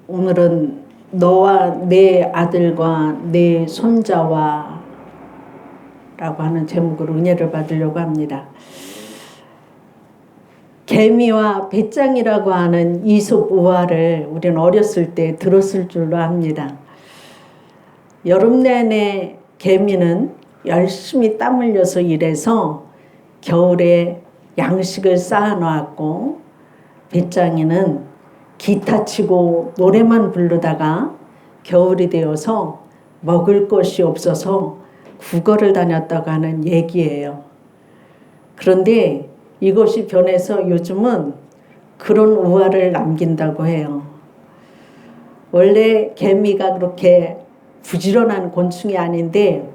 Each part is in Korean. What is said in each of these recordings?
오늘은 너와 내 아들과 내 손자와 라고 하는 제목으로 은혜를 받으려고 합니다. 개미와 배짱이라고 하는 이솝 우화를 우리는 어렸을 때 들었을 줄로 압니다. 여름 내내 개미는 열심히 땀 흘려서 일해서 겨울에 양식을 쌓아 놓았고, 배짱이는 기타 치고 노래만 부르다가 겨울이 되어서 먹을 것이 없어서 국어를 다녔다고 하는 얘기예요. 그런데 이것이 변해서 요즘은 그런 우화를 남긴다고 해요. 원래 개미가 그렇게 부지런한 곤충이 아닌데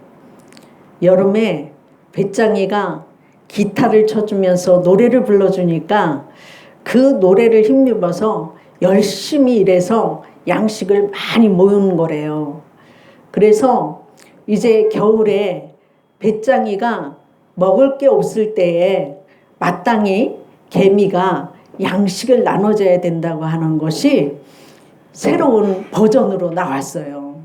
여름에 배짱이가 기타를 쳐주면서 노래를 불러주니까 그 노래를 힘입어서 열심히 일해서 양식을 많이 모으는 거래요. 그래서 이제 겨울에 배짱이가 먹을 게 없을 때에 마땅히 개미가 양식을 나눠줘야 된다고 하는 것이 새로운 버전으로 나왔어요.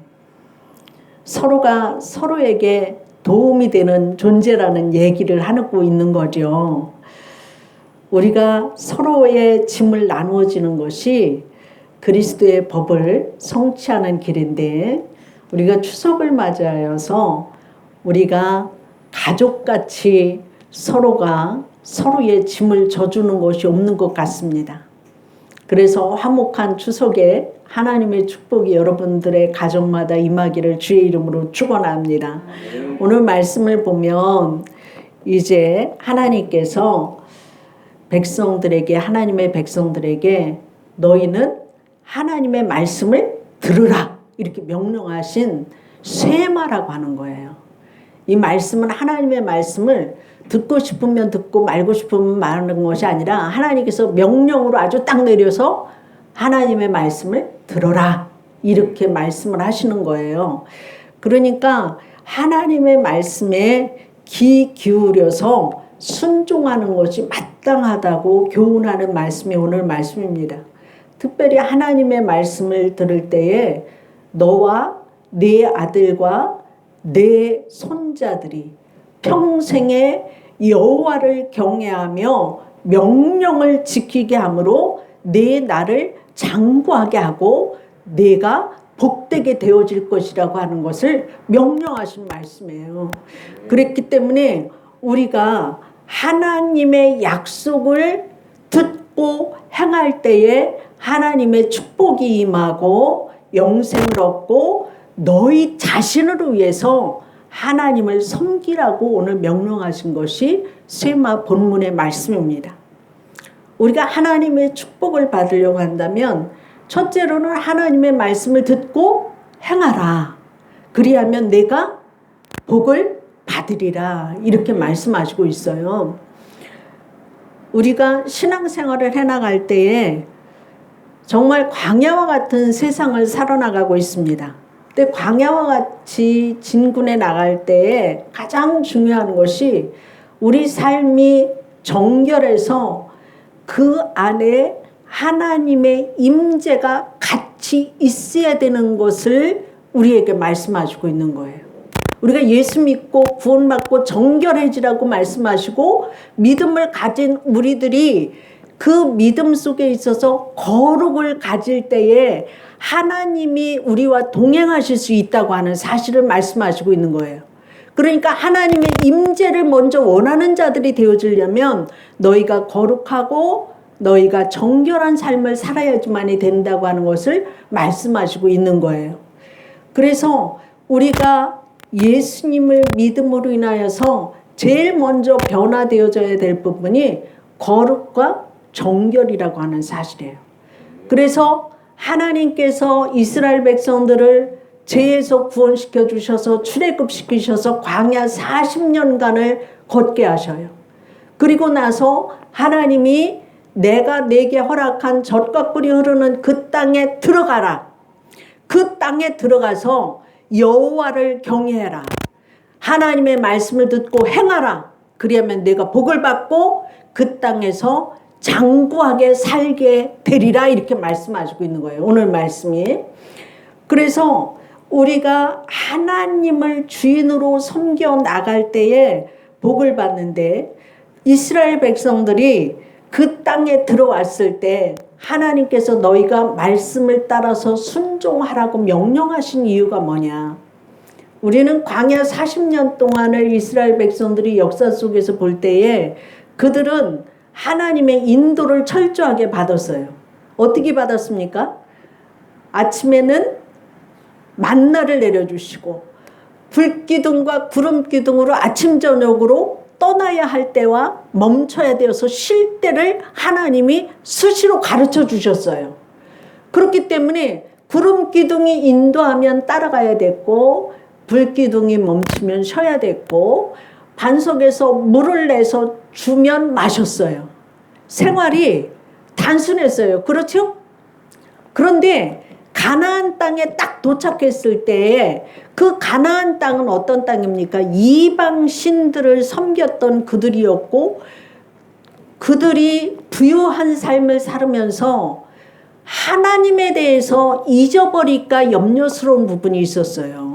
서로가 서로에게 도움이 되는 존재라는 얘기를 하고 있는 거죠. 우리가 서로의 짐을 나누어지는 것이 그리스도의 법을 성취하는 길인데, 우리가 추석을 맞이하여서 우리가 가족같이 서로가 서로의 짐을 져주는 것이 없는 것 같습니다. 그래서 화목한 추석에 하나님의 축복이 여러분들의 가정마다 임하기를 주의 이름으로 축원합니다. 오늘 말씀을 보면 이제 하나님께서 백성들에게, 하나님의 백성들에게 너희는 하나님의 말씀을 들으라 이렇게 명령하신 쇠마라고 하는 거예요. 이 말씀은 하나님의 말씀을 듣고 싶으면 듣고 말고 싶으면 말하는 것이 아니라 하나님께서 명령으로 아주 딱 내려서 하나님의 말씀을 들어라 이렇게 말씀을 하시는 거예요. 그러니까 하나님의 말씀에 귀 기울여서 순종하는 것이 마땅하다고 교훈하는 말씀이 오늘 말씀입니다. 특별히 하나님의 말씀을 들을 때에 너와 네 아들과 네 손자들이 평생에 여호와를 경외하며 명령을 지키게 함으로 네 나를 장구하게 하고 내가 복되게 되어질 것이라고 하는 것을 명령하신 말씀이에요. 그랬기 때문에 우리가 하나님의 약속을 듣고 행할 때에 하나님의 축복이 임하고 영생을 얻고 너희 자신을 위해서 하나님을 섬기라고 오늘 명령하신 것이 쇠마 본문의 말씀입니다. 우리가 하나님의 축복을 받으려고 한다면 첫째로는 하나님의 말씀을 듣고 행하라. 그리하면 내가 복을 받으리라 이렇게 말씀하시고 있어요. 우리가 신앙생활을 해나갈 때에 정말 광야와 같은 세상을 살아나가고 있습니다. 근데 광야와 같이 진군에 나갈 때에 가장 중요한 것이 우리 삶이 정결해서 그 안에 하나님의 임재가 같이 있어야 되는 것을 우리에게 말씀하시고 있는 거예요. 우리가 예수 믿고 구원받고 정결해지라고 말씀하시고 믿음을 가진 우리들이 그 믿음 속에 있어서 거룩을 가질 때에 하나님이 우리와 동행하실 수 있다고 하는 사실을 말씀하시고 있는 거예요. 그러니까 하나님의 임재를 먼저 원하는 자들이 되어지려면 너희가 거룩하고 너희가 정결한 삶을 살아야지만이 된다고 하는 것을 말씀하시고 있는 거예요. 그래서 우리가 예수님을 믿음으로 인하여서 제일 먼저 변화되어져야 될 부분이 거룩과 정결이라고 하는 사실이에요. 그래서 하나님께서 이스라엘 백성들을 죄에서 구원시켜 주셔서 출애굽시키셔서 광야 40년간을 걷게 하셔요. 그리고 나서 하나님이 내가 내게 허락한 젖과 꿀이 흐르는 그 땅에 들어가라. 그 땅에 들어가서 여호와를 경외해라. 하나님의 말씀을 듣고 행하라. 그리하면 내가 복을 받고 그 땅에서 장구하게 살게 되리라 이렇게 말씀하시고 있는 거예요. 오늘 말씀이. 그래서 우리가 하나님을 주인으로 섬겨 나갈 때에 복을 받는데 이스라엘 백성들이 그 땅에 들어왔을 때 하나님께서 너희가 말씀을 따라서 순종하라고 명령하신 이유가 뭐냐? 우리는 광야 40년 동안을 이스라엘 백성들이 역사 속에서 볼 때에 그들은 하나님의 인도를 철저하게 받았어요. 어떻게 받았습니까? 아침에는 만나를 내려주시고 불기둥과 구름기둥으로 아침 저녁으로 떠나야 할 때와 멈춰야 되어서 쉴 때를 하나님이 수시로 가르쳐 주셨어요. 그렇기 때문에 구름기둥이 인도하면 따라가야 됐고 불기둥이 멈추면 쉬어야 됐고 반석에서 물을 내서 주면 마셨어요. 생활이 단순했어요. 그렇죠? 그런데 가나안 땅에 딱 도착했을 때에 그 가나안 땅은 어떤 땅입니까? 이방 신들을 섬겼던 그들이었고 그들이 부유한 삶을 살으면서 하나님에 대해서 잊어버릴까 염려스러운 부분이 있었어요.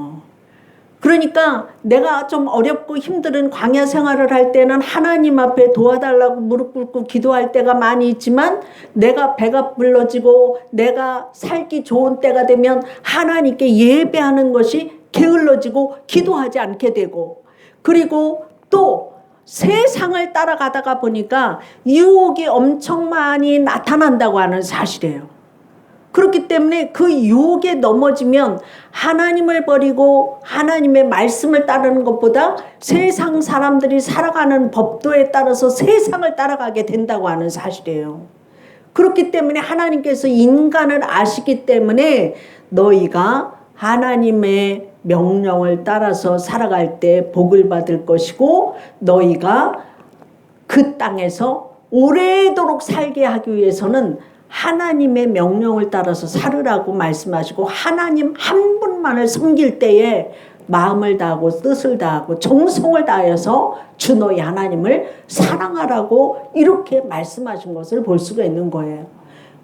그러니까 내가 좀 어렵고 힘든 광야 생활을 할 때는 하나님 앞에 도와달라고 무릎 꿇고 기도할 때가 많이 있지만 내가 배가 불러지고 내가 살기 좋은 때가 되면 하나님께 예배하는 것이 게을러지고 기도하지 않게 되고 그리고 또 세상을 따라가다가 보니까 유혹이 엄청 많이 나타난다고 하는 사실이에요. 그렇기 때문에 그 유혹에 넘어지면 하나님을 버리고 하나님의 말씀을 따르는 것보다 세상 사람들이 살아가는 법도에 따라서 세상을 따라가게 된다고 하는 사실이에요. 그렇기 때문에 하나님께서 인간을 아시기 때문에 너희가 하나님의 명령을 따라서 살아갈 때 복을 받을 것이고 너희가 그 땅에서 오래도록 살게 하기 위해서는 하나님의 명령을 따라서 살으라고 말씀하시고 하나님 한 분만을 섬길 때에 마음을 다하고 뜻을 다하고 정성을 다해서 주 너희 하나님을 사랑하라고 이렇게 말씀하신 것을 볼 수가 있는 거예요.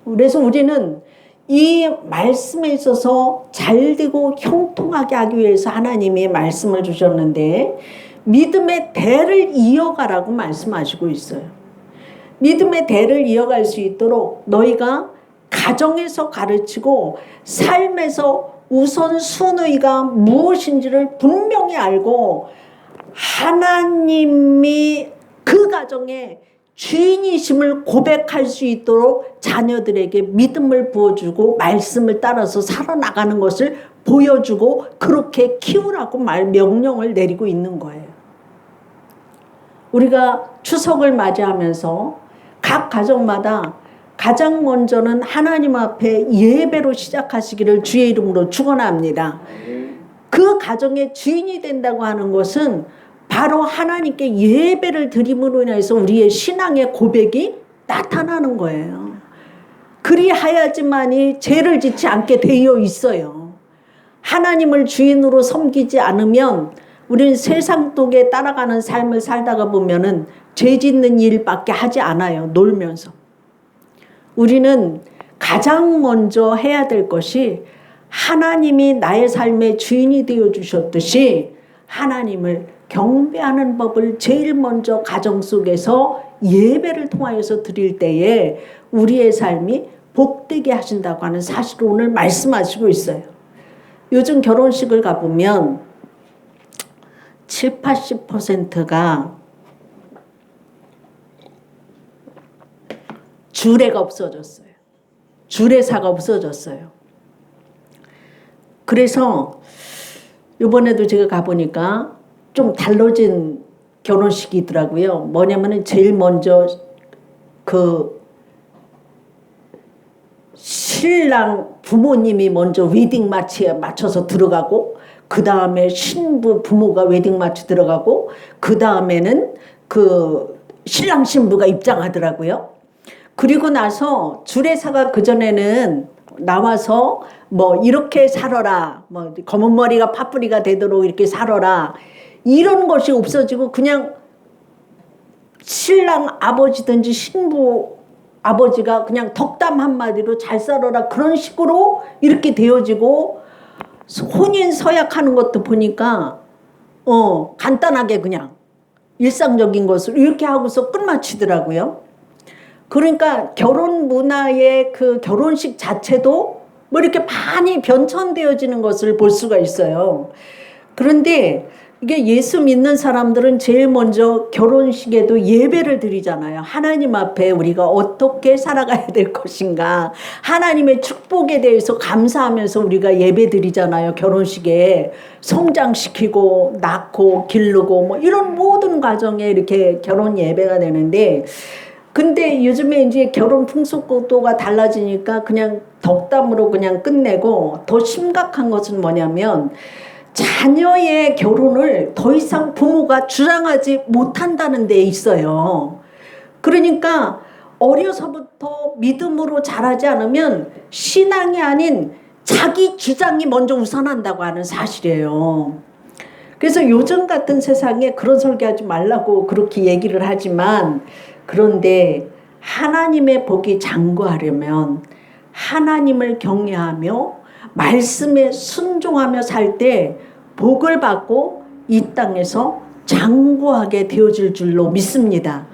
그래서 우리는 이 말씀에 있어서 잘되고 형통하게 하기 위해서 하나님이 말씀을 주셨는데 믿음의 대를 이어가라고 말씀하시고 있어요. 믿음의 대를 이어갈 수 있도록 너희가 가정에서 가르치고 삶에서 우선순위가 무엇인지를 분명히 알고 하나님이 그 가정에 주인이심을 고백할 수 있도록 자녀들에게 믿음을 부어주고 말씀을 따라서 살아나가는 것을 보여주고 그렇게 키우라고 명령을 내리고 있는 거예요. 우리가 추석을 맞이하면서 각 가정마다 가장 먼저는 하나님 앞에 예배로 시작하시기를 주의 이름으로 축원합니다. 그 가정의 주인이 된다고 하는 것은 바로 하나님께 예배를 드림으로 인해서 우리의 신앙의 고백이 나타나는 거예요. 그리하여야지만이 죄를 짓지 않게 되어 있어요. 하나님을 주인으로 섬기지 않으면 우리는 세상 속에 따라가는 삶을 살다가 보면은 죄 짓는 일밖에 하지 않아요. 놀면서. 우리는 가장 먼저 해야 될 것이 하나님이 나의 삶의 주인이 되어 주셨듯이 하나님을 경배하는 법을 제일 먼저 가정 속에서 예배를 통하여서 드릴 때에 우리의 삶이 복되게 하신다고 하는 사실을 오늘 말씀하시고 있어요. 요즘 결혼식을 가보면 70~80%가 주례가 없어졌어요. 주례사가 없어졌어요. 그래서 이번에도 제가 가보니까 좀 달라진 결혼식이더라고요. 뭐냐면은 제일 먼저 그 신랑 부모님이 먼저 웨딩 마치에 맞춰서 들어가고 그 다음에 신부 부모가 웨딩 마치 들어가고 그 다음에는 그 신랑 신부가 입장하더라고요. 그리고 나서 주례사가 그전에는 나와서 뭐 이렇게 살아라, 뭐 검은 머리가 파뿌리가 되도록 이렇게 살아라 이런 것이 없어지고 그냥 신랑 아버지든지 신부 아버지가 그냥 덕담 한마디로 잘 살아라 그런 식으로 이렇게 되어지고, 혼인 서약하는 것도 보니까 간단하게 그냥 일상적인 것을 이렇게 하고서 끝마치더라고요. 그러니까 결혼 문화의 그 결혼식 자체도 뭐 이렇게 많이 변천되어지는 것을 볼 수가 있어요. 그런데 이게 예수 믿는 사람들은 제일 먼저 결혼식에도 예배를 드리잖아요. 하나님 앞에 우리가 어떻게 살아가야 될 것인가, 하나님의 축복에 대해서 감사하면서 우리가 예배 드리잖아요. 결혼식에 성장시키고 낳고 기르고 뭐 이런 모든 과정에 이렇게 결혼 예배가 되는데, 근데 요즘에 이제 결혼 풍속도가 달라지니까 그냥 덕담으로 그냥 끝내고, 더 심각한 것은 뭐냐면 자녀의 결혼을 더 이상 부모가 주장하지 못한다는 데 있어요. 그러니까 어려서부터 믿음으로 자라지 않으면 신앙이 아닌 자기 주장이 먼저 우선한다고 하는 사실이에요. 그래서 요즘 같은 세상에 그런 설교하지 말라고 그렇게 얘기를 하지만, 그런데 하나님의 복이 장구하려면 하나님을 경외하며 말씀에 순종하며 살 때 복을 받고 이 땅에서 장구하게 되어질 줄로 믿습니다.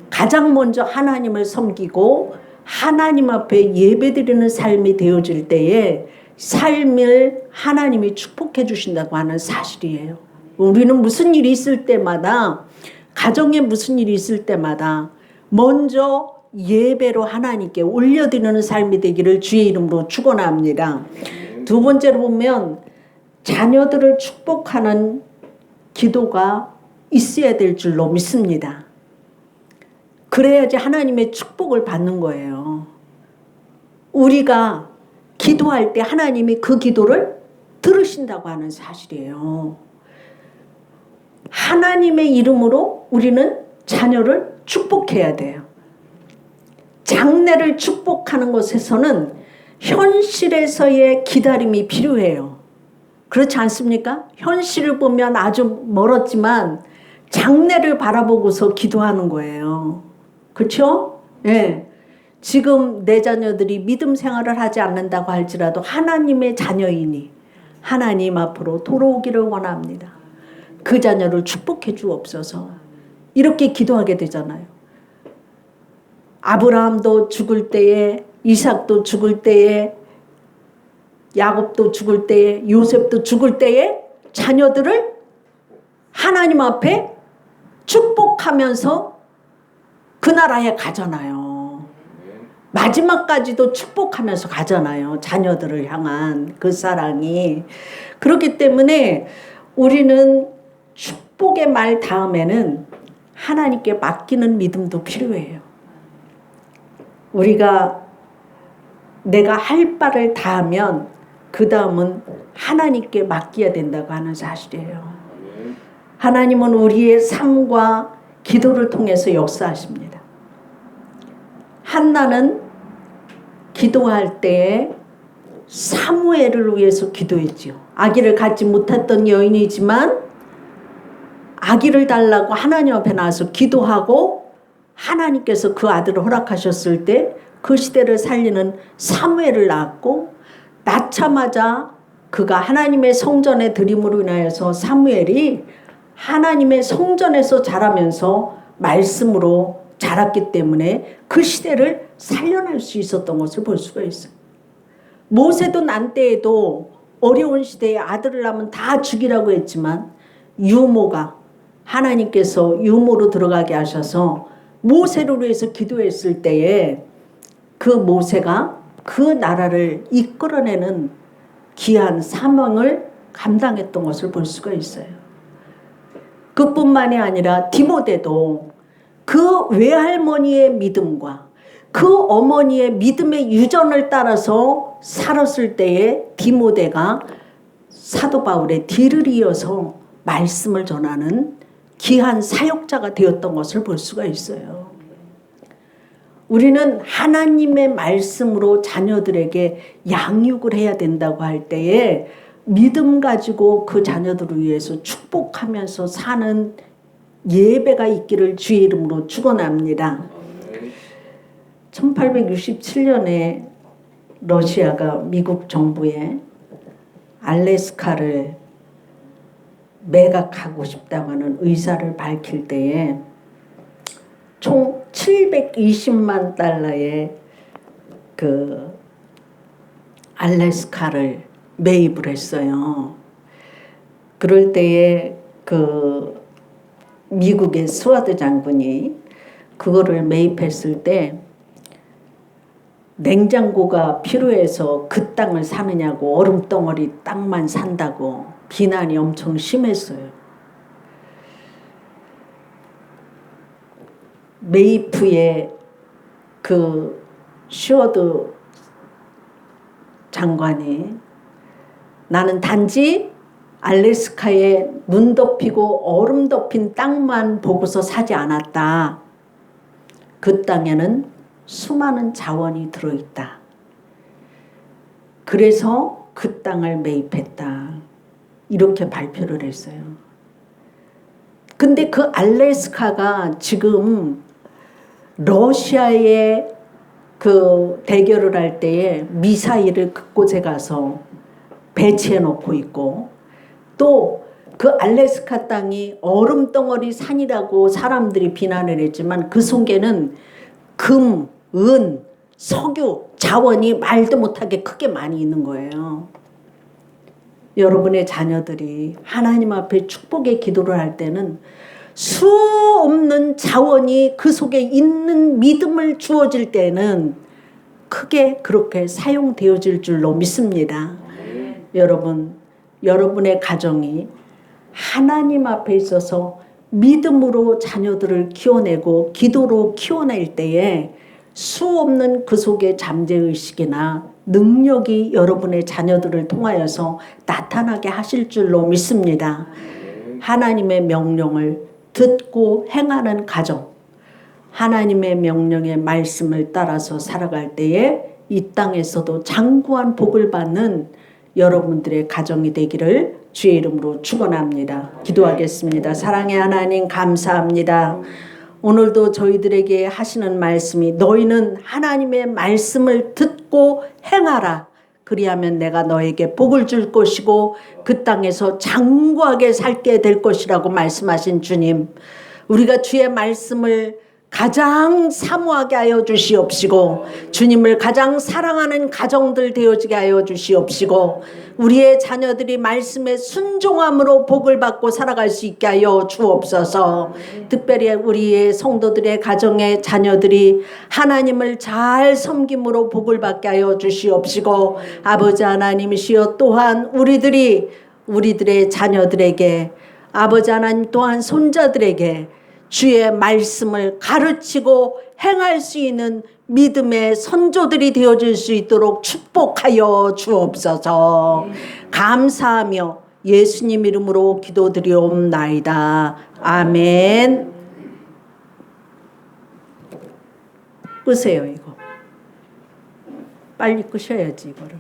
가장 먼저 하나님을 섬기고 하나님 앞에 예배드리는 삶이 되어질 때에 삶을 하나님이 축복해 주신다고 하는 사실이에요. 우리는 무슨 일이 있을 때마다, 가정에 무슨 일이 있을 때마다 먼저 예배로 하나님께 올려드리는 삶이 되기를 주의 이름으로 축원합니다. 두 번째로 보면 자녀들을 축복하는 기도가 있어야 될 줄로 믿습니다. 그래야지 하나님의 축복을 받는 거예요. 우리가 기도할 때 하나님이 그 기도를 들으신다고 하는 사실이에요. 하나님의 이름으로 우리는 자녀를 축복해야 돼요. 장래를 축복하는 것에서는 현실에서의 기다림이 필요해요. 그렇지 않습니까? 현실을 보면 아주 멀었지만 장래를 바라보고서 기도하는 거예요. 그렇죠? 네. 지금 내 자녀들이 믿음 생활을 하지 않는다고 할지라도 하나님의 자녀이니 하나님 앞으로 돌아오기를 원합니다. 그 자녀를 축복해 주옵소서. 이렇게 기도하게 되잖아요. 아브라함도 죽을 때에, 이삭도 죽을 때에, 야곱도 죽을 때에, 요셉도 죽을 때에 자녀들을 하나님 앞에 축복하면서 그 나라에 가잖아요. 마지막까지도 축복하면서 가잖아요. 자녀들을 향한 그 사랑이. 그렇기 때문에 우리는 축복의 말 다음에는 하나님께 맡기는 믿음도 필요해요. 우리가 내가 할 바를 다 하면 그 다음은 하나님께 맡겨야 된다고 하는 사실이에요. 하나님은 우리의 삶과 기도를 통해서 역사하십니다. 한나는 기도할 때에 사무엘을 위해서 기도했지요. 아기를 갖지 못했던 여인이지만 아기를 달라고 하나님 앞에 나와서 기도하고 하나님께서 그 아들을 허락하셨을 때 그 시대를 살리는 사무엘을 낳았고, 낳자마자 그가 하나님의 성전에 드림으로 인하여서 사무엘이 하나님의 성전에서 자라면서 말씀으로 자랐기 때문에 그 시대를 살려낼 수 있었던 것을 볼 수가 있어요. 모세도 난 때에도 어려운 시대에 아들을 낳으면 다 죽이라고 했지만 유모가 하나님께서 유모로 들어가게 하셔서 모세를 위해서 기도했을 때에 그 모세가 그 나라를 이끌어내는 귀한 사명을 감당했던 것을 볼 수가 있어요. 그뿐만이 아니라 디모데도 그 외할머니의 믿음과 그 어머니의 믿음의 유전을 따라서 살았을 때에 디모데가 사도 바울의 뒤를 이어서 말씀을 전하는 귀한 사역자가 되었던 것을 볼 수가 있어요. 우리는 하나님의 말씀으로 자녀들에게 양육을 해야 된다고 할 때에 믿음 가지고 그 자녀들을 위해서 축복하면서 사는 예배가 있기를 주의 이름으로 축원합니다. 1867년에 러시아가 미국 정부에 알래스카를 매각하고 싶다고 하는 의사를 밝힐 때에 총 720만 달러의 그 알래스카를 매입을 했어요. 그럴 때에 그 미국의 스와드 장군이 그거를 매입했을 때 냉장고가 필요해서 그 땅을 사느냐고 얼음덩어리 땅만 산다고 비난이 엄청 심했어요. 매입 후에 그 슈어드 장관이 나는 단지 알래스카에 눈 덮이고 얼음 덮인 땅만 보고서 사지 않았다. 그 땅에는 수많은 자원이 들어있다. 그래서 그 땅을 매입했다. 이렇게 발표를 했어요. 근데 그 알래스카가 지금 러시아에 그 대결을 할 때에 미사일을 그곳에 가서 배치해 놓고 있고 또 그 알래스카 땅이 얼음덩어리 산이라고 사람들이 비난을 했지만 그 속에는 금, 은, 석유, 자원이 말도 못하게 크게 많이 있는 거예요. 여러분의 자녀들이 하나님 앞에 축복의 기도를 할 때는 수 없는 자원이 그 속에 있는 믿음을 주어질 때는 크게 그렇게 사용되어질 줄로 믿습니다. 여러분, 여러분의 가정이 하나님 앞에 있어서 믿음으로 자녀들을 키워내고 기도로 키워낼 때에 수 없는 그 속에 잠재의식이나 능력이 여러분의 자녀들을 통하여서 나타나게 하실 줄로 믿습니다. 하나님의 명령을 듣고 행하는 가정, 하나님의 명령의 말씀을 따라서 살아갈 때에 이 땅에서도 장구한 복을 받는 여러분들의 가정이 되기를 주의 이름으로 축원합니다. 기도하겠습니다. 사랑의 하나님 감사합니다. 오늘도 저희들에게 하시는 말씀이 너희는 하나님의 말씀을 듣고 행하라. 그리하면 내가 너에게 복을 줄 것이고 그 땅에서 장구하게 살게 될 것이라고 말씀하신 주님. 우리가 주의 말씀을 가장 사모하게 하여 주시옵시고 주님을 가장 사랑하는 가정들 되어지게 하여 주시옵시고 우리의 자녀들이 말씀에 순종함으로 복을 받고 살아갈 수 있게 하여 주옵소서. 특별히 우리의 성도들의 가정의 자녀들이 하나님을 잘 섬김으로 복을 받게 하여 주시옵시고 아버지 하나님이시여 또한 우리들의 자녀들에게 아버지 하나님 또한 손자들에게 주의 말씀을 가르치고 행할 수 있는 믿음의 선조들이 되어줄 수 있도록 축복하여 주옵소서. 감사하며 예수님 이름으로 기도드리옵나이다. 아멘. 끄세요 이거. 빨리 끄셔야지 이거를.